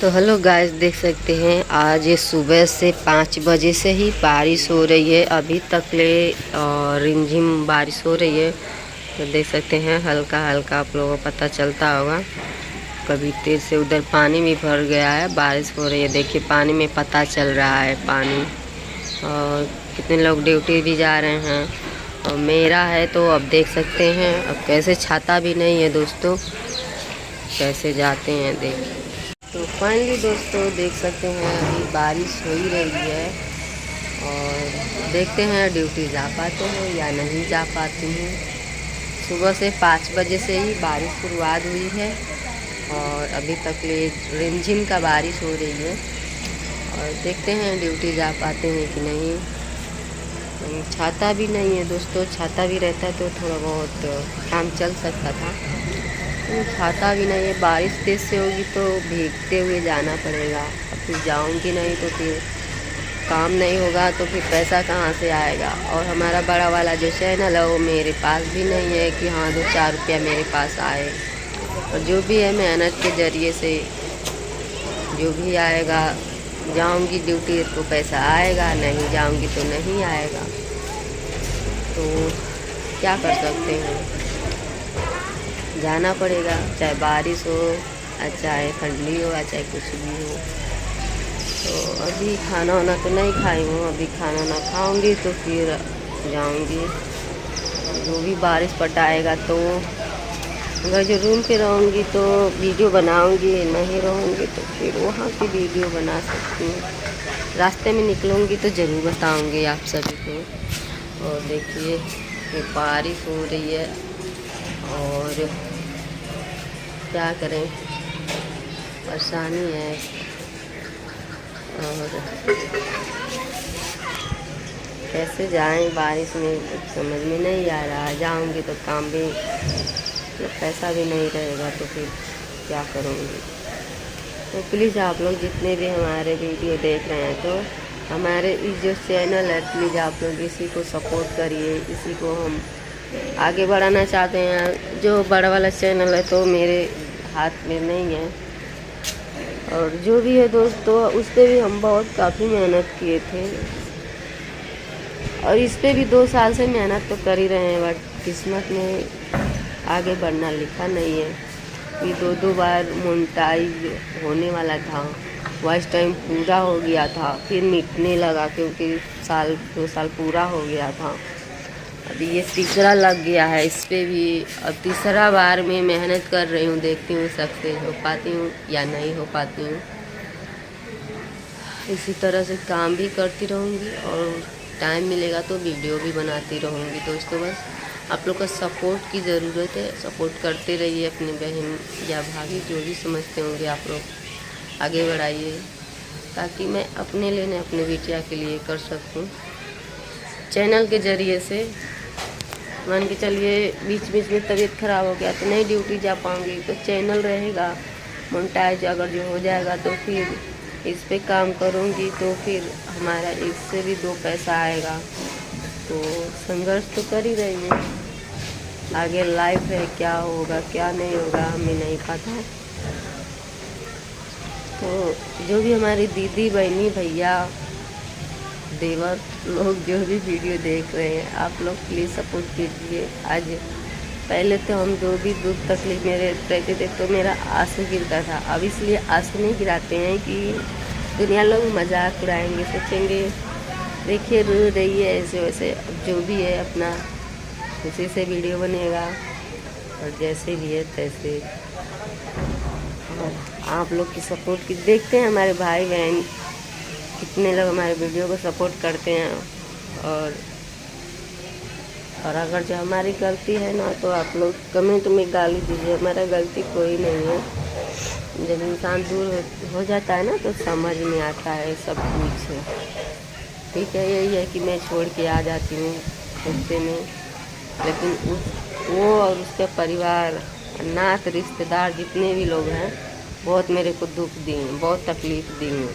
तो hello guys, देख सकते हैं आज ये सुबह से 5 बजे से ही बारिश हो रही है। अभी तक ले रिमझिम बारिश हो रही है। तो देख सकते हैं हल्का हल्का आप लोगों को पता चलता होगा। कभी तेज से उधर पानी भी भर गया है, बारिश हो रही है। देखिए पानी में पता चल रहा है पानी। और कितने लोग ड्यूटी भी जा रहे हैं और मेरा है तो अब देख सकते हैं। अब कैसे छाता भी नहीं है दोस्तों, कैसे जाते हैं देखिए। तो फाइनली दोस्तों देख सकते हैं अभी बारिश हो ही रही है और देखते हैं ड्यूटी जा पाते हैं या नहीं जा पाती हूँ। सुबह से 5 बजे से ही बारिश शुरुआत हुई है और अभी तक ले रिमझिम का बारिश हो रही है और देखते हैं ड्यूटी जा पाते हैं कि नहीं। छाता भी नहीं है दोस्तों, छाता भी रहता तो थोड़ा बहुत काम चल सकता था। छाता भी नहीं है, बारिश तेज से होगी तो भीगते हुए जाना पड़ेगा। अब फिर जाऊंगी नहीं तो फिर काम नहीं होगा तो फिर पैसा कहाँ से आएगा। और हमारा बड़ा वाला जो चैनल है वो मेरे पास भी नहीं है कि हाँ 2-4 रुपया मेरे पास आए। और जो भी है मेहनत के ज़रिए से जो भी आएगा, जाऊंगी ड्यूटी तो पैसा आएगा, नहीं जाऊंगी तो नहीं आएगा। तो क्या कर सकते हैं, जाना पड़ेगा, चाहे बारिश हो चाहे ठंडी हो चाहे कुछ भी हो। तो अभी खाना वाना तो नहीं खाई हूँ, अभी खाना वाना खाऊंगी तो फिर जाऊंगी। जो भी बारिश पटाएगा तो अगर जो रूम पे रहूँगी तो वीडियो बनाऊंगी, नहीं रहूँगी तो फिर वहाँ की वीडियो बना सकती हूँ। रास्ते में निकलूँगी तो ज़रूर बताऊँगी आप सभी को। और देखिए ये बारिश हो रही है और क्या करें, परेशानी है। और कैसे जाएं बारिश में समझ में नहीं आ रहा। जाऊंगी तो काम भी तो पैसा भी नहीं रहेगा तो फिर क्या करूँगी। तो प्लीज़ आप लोग जितने भी हमारे वीडियो देख रहे हैं तो हमारे इस जो चैनल है प्लीज़ आप लोग इसी को सपोर्ट करिए। इसी को हम आगे बढ़ाना चाहते हैं। जो बड़ा वाला चैनल है तो मेरे हाथ में नहीं है। और जो भी है दोस्तों उस पर भी हम काफ़ी मेहनत किए थे और इस पे भी 2 साल से मेहनत तो कर ही रहे हैं, बट किस्मत में आगे बढ़ना लिखा नहीं है। ये 2 बार मोनेटाइज होने वाला था, वॉच टाइम पूरा हो गया था, फिर मिटने लगा क्योंकि 2 साल पूरा हो गया था। अभी ये तीसरा लग गया है इस पर भी। अब तीसरा बार में मेहनत कर रही हूँ, देखती हूँ सक्सेस हो पाती हूँ या नहीं हो पाती हूँ। इसी तरह से काम भी करती रहूँगी और टाइम मिलेगा तो वीडियो भी बनाती रहूँगी। दोस्तों बस आप लोग का सपोर्ट की ज़रूरत है, सपोर्ट करते रहिए। अपनी बहन या भाभी जो भी समझते होंगे आप लोग आगे बढ़ाइए ताकि मैं अपने लिए अपने बिटिया के लिए कर सकूँ। चैनल के ज़रिए से मान के चलिए बीच बीच में तबीयत ख़राब हो गया तो नहीं ड्यूटी जा पाऊँगी तो चैनल रहेगा मोनेटाइज। अगर जो हो जाएगा तो फिर इस पे काम करूँगी तो फिर हमारा इससे भी 2 पैसा आएगा। तो संघर्ष तो कर ही रही है, आगे लाइफ है, क्या होगा क्या नहीं होगा हमें नहीं पता। तो जो भी हमारी दीदी बहनी भैया देवर लोग जो भी वीडियो देख रहे हैं आप लोग प्लीज़ सपोर्ट कीजिए। आज पहले तो हम जो भी दुख तकलीफ मेरे रहते थे तो मेरा आंसू गिरता था। अब इसलिए आंसू नहीं गिराते हैं कि दुनिया लोग मजाक उड़ाएंगे, सोचेंगे देखिए रो रही है ऐसे वैसे। अब जो भी है अपना खुशी से वीडियो बनेगा और जैसे भी है तैसे। और आप लोग की सपोर्ट की देखते हैं हमारे भाई बहन कितने लोग हमारे वीडियो को सपोर्ट करते हैं। और अगर जो हमारी गलती है ना तो आप लोग कमेंट में गाली दीजिए, हमारा गलती कोई नहीं है। जब इंसान दूर हो जाता है ना तो समझ में आता है सब कुछ। ठीक है, यही है कि मैं छोड़ के आ जाती हूँ गुस्से में, लेकिन वो और उसका परिवार नात रिश्तेदार जितने भी लोग हैं बहुत मेरे को दुख दिए, बहुत तकलीफ़ दी हैं।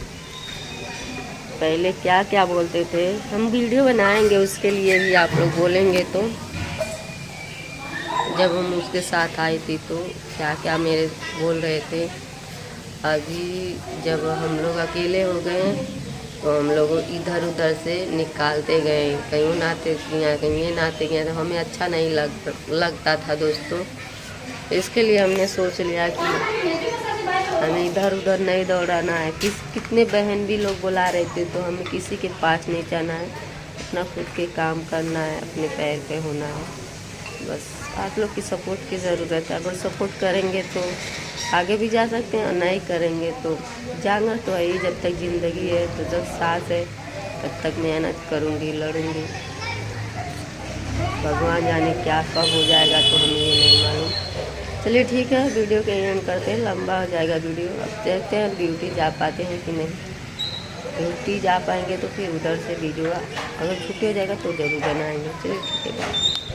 पहले क्या क्या बोलते थे, हम वीडियो बनाएंगे उसके लिए भी आप लोग बोलेंगे तो। जब हम उसके साथ आई थी तो क्या क्या मेरे बोल रहे थे अभी जब हम लोग अकेले हो गए तो हम लोग इधर उधर से निकालते गए, कहीं नहाते गया कहीं ये नहाते गया, तो हमें अच्छा नहीं लगता था दोस्तों। इसके लिए हमने सोच लिया कि हमें इधर उधर नहीं दौड़ाना है। कितने बहन भी लोग बुला रहे थे तो हमें किसी के पास नहीं जाना है, अपना खुद के काम करना है, अपने पैर पे होना है। बस आप लोग की सपोर्ट की ज़रूरत है। अगर सपोर्ट करेंगे तो आगे भी जा सकते हैं, और नहीं करेंगे तो जाना तो है ही। जब तक ज़िंदगी है तो जब सांस है तब तक मेहनत करूँगी, लड़ूँगी। भगवान जाने क्या कब हो जाएगा तो हमें ये नहीं मालूम। चलिए ठीक है, वीडियो के एंड करते हैं, लंबा हो जाएगा वीडियो। अब देखते हैं ड्यूटी जा पाते हैं कि नहीं। ड्यूटी जा पाएंगे तो फिर उधर से वीडियो अगर छुट्टी हो जाएगा तो ज़रूर बनाएंगे। चलिए ठीक है।